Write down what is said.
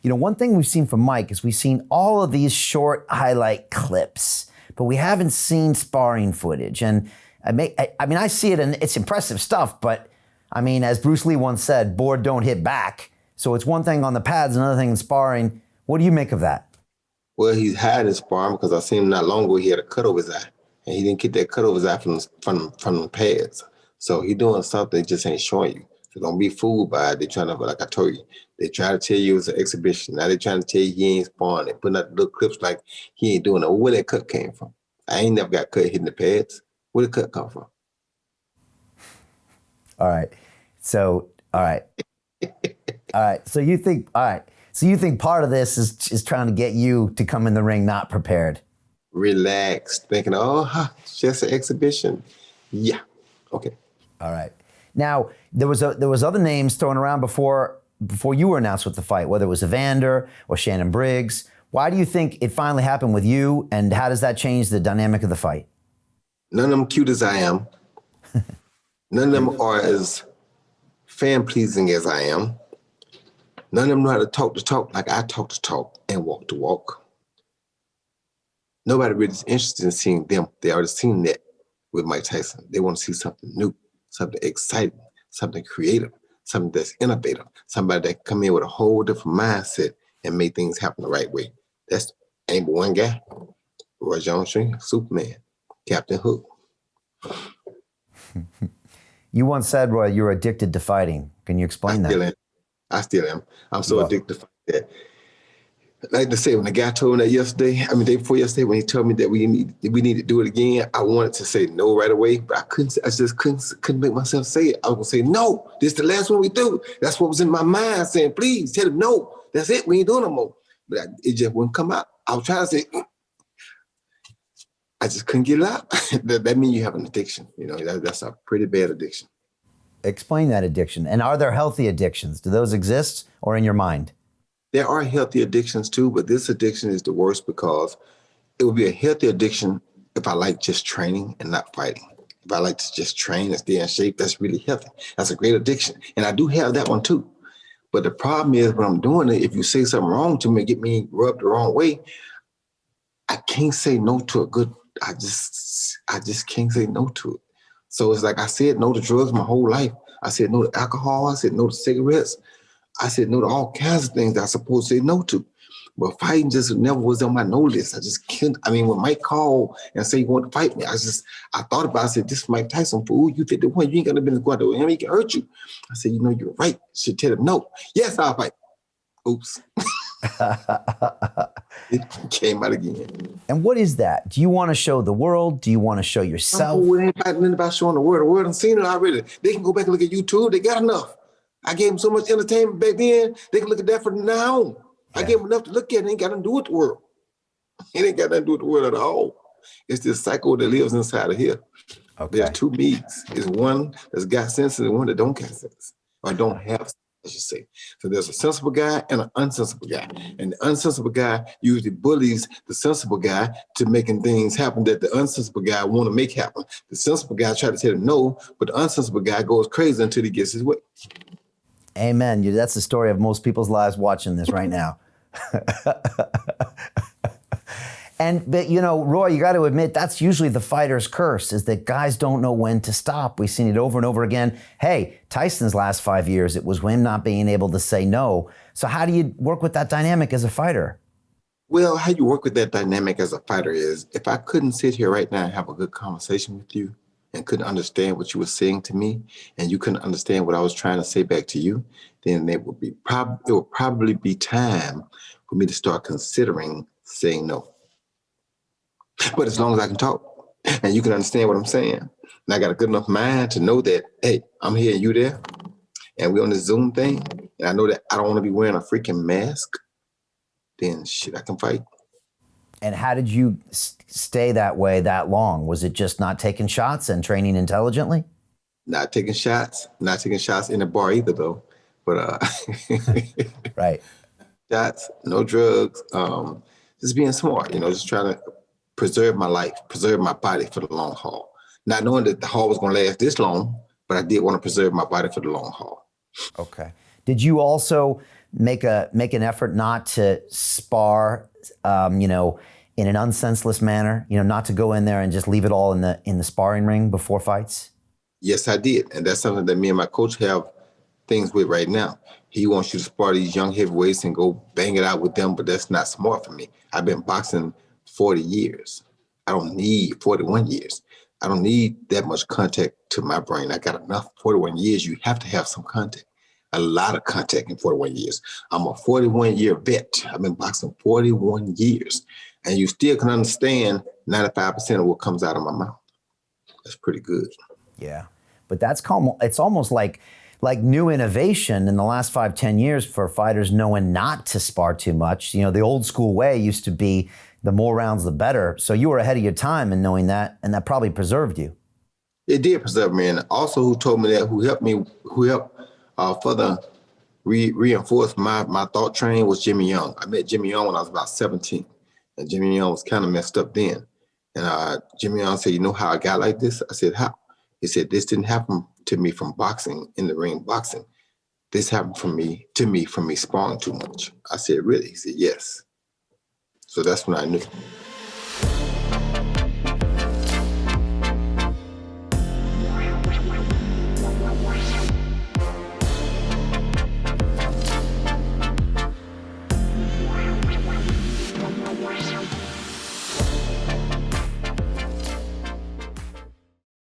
one thing we've seen from Mike is we've seen all of these short highlight clips, but we haven't seen sparring footage. And I see it and it's impressive stuff, but I mean, as Bruce Lee once said, board don't hit back. So it's one thing on the pads, another thing in sparring. What do you make of that? Well, he's had his sparring because I seen him not long ago, he had a cut over his eye. And he didn't get that cut over his eye from the pads. So he doing something they just ain't showing you. So don't be fooled by it. They trying to, like I told you, they try to tell you it's an exhibition. Now they trying to tell you he ain't sparring. They putting out little clips like he ain't doing it. Where that cut came from? I ain't never got cut hitting the pads. Where the cut come from? All right. So you think part of this is trying to get you to come in the ring not prepared? Relaxed, thinking, it's just an exhibition. Yeah. Okay. All right. Now, there was other names thrown around before you were announced with the fight, whether it was Evander or Shannon Briggs. Why do you think it finally happened with you, and how does that change the dynamic of the fight? None of them cute as I am. None of them are as fan-pleasing as I am. None of them know how to talk like I talk the talk and walk the walk. Nobody really is interested in seeing them. They already seen that with Mike Tyson. They want to see something new, something exciting, something creative, something that's innovative, somebody that come in with a whole different mindset and make things happen the right way. That's ain't but one guy, Roy Jones Jr., Superman, Captain Hook. You once said, Roy, you're addicted to fighting. Can you explain that? I still am. I'm so addicted to fight that. Like I say, when the guy told me that day before yesterday, when he told me that we need to do it again, I wanted to say no right away, but I just couldn't make myself say it. I was gonna say, no, this is the last one we do. That's what was in my mind, saying, please tell him no, that's it, we ain't doing no more. But it just wouldn't come out. I was trying to say, I just couldn't get it out. That means you have an addiction. That's a pretty bad addiction. Explain that addiction. And are there healthy addictions? Do those exist or in your mind? There are healthy addictions too, but this addiction is the worst because it would be a healthy addiction if I like just training and not fighting. If I like to just train and stay in shape, that's really healthy. That's a great addiction. And I do have that one too. But the problem is when I'm doing it, if you say something wrong to me, get me rubbed the wrong way, I can't say no to a good, I just can't say no to it. So it's like I said no to drugs my whole life. I said no to alcohol. I said no to cigarettes. I said no to all kinds of things that I'm supposed to say no to. But fighting just never was on my no list. I just can't. When Mike called and said he wanted to fight me, I thought about it. I said, this is Mike Tyson, fool. You 51. You ain't got to be going to him. He can hurt you. I said, you're right. Should tell him no. Yes, I'll fight. Oops. It came out again. And what is that? Do you want to show the world? Do you want to show yourself? It ain't about showing the world. The world has seen it already. They can go back and look at YouTube. They got enough. I gave them so much entertainment back then. They can look at that from now on. Yeah. I gave them enough to look at. It ain't got nothing to do with the world. It ain't got nothing to do with the world at all. It's this cycle that lives inside of here. Okay. There's two me's. There's one that's got sense and one that don't got sense. Or don't have sense, I should say. So there's a sensible guy and an unsensible guy. And the unsensible guy usually bullies the sensible guy to making things happen that the unsensible guy want to make happen. The sensible guy try to tell him no, but the unsensible guy goes crazy until he gets his way. Amen. That's the story of most people's lives watching this right now. But Roy, you got to admit, that's usually the fighter's curse, is that guys don't know when to stop. We've seen it over and over again. Hey, Tyson's last 5 years, it was him not being able to say no. So how do you work with that dynamic as a fighter? Well, how you work with that dynamic as a fighter is, if I couldn't sit here right now and have a good conversation with you and couldn't understand what you were saying to me, and you couldn't understand what I was trying to say back to you, then it would probably be time for me to start considering saying no. But as long as I can talk and you can understand what I'm saying, and I got a good enough mind to know that, hey, I'm here and you there, and we're on this Zoom thing, and I know that I don't want to be wearing a freaking mask, then shit, I can fight. And how did you stay that way that long? Was it just not taking shots and training intelligently? Not taking shots in the bar either, though. But right. Shots, no drugs, just being smart, just trying to preserve my life, preserve my body for the long haul. Not knowing that the haul was going to last this long, but I did want to preserve my body for the long haul. Okay. Did you also make an effort not to spar, in an unsenseless manner, not to go in there and just leave it all in the sparring ring before fights? Yes, I did. And that's something that me and my coach have things with right now. He wants you to spar these young heavyweights and go bang it out with them, but that's not smart for me. I've been boxing 40 years. I don't need 41 years. I don't need that much contact to my brain. I got enough. 41 years, you have to have some contact. A lot of contact in 41 years. I'm a 41-year vet. I've been boxing 41 years. And you still can understand 95% of what comes out of my mouth. That's pretty good. Yeah. But it's almost like new innovation in the last 5-10 years for fighters knowing not to spar too much. The old school way used to be the more rounds, the better. So you were ahead of your time in knowing that, and that probably preserved you. It did preserve me. And also who told me that, who helped further reinforce my thought train was Jimmy Young. I met Jimmy Young when I was about 17. And Jimmy Young was kind of messed up then. And Jimmy Young said, you know how I got like this? I said, how? He said, this didn't happen to me from boxing, in the ring boxing. This happened to me from me sparring too much. I said, really? He said, yes. So that's when I knew.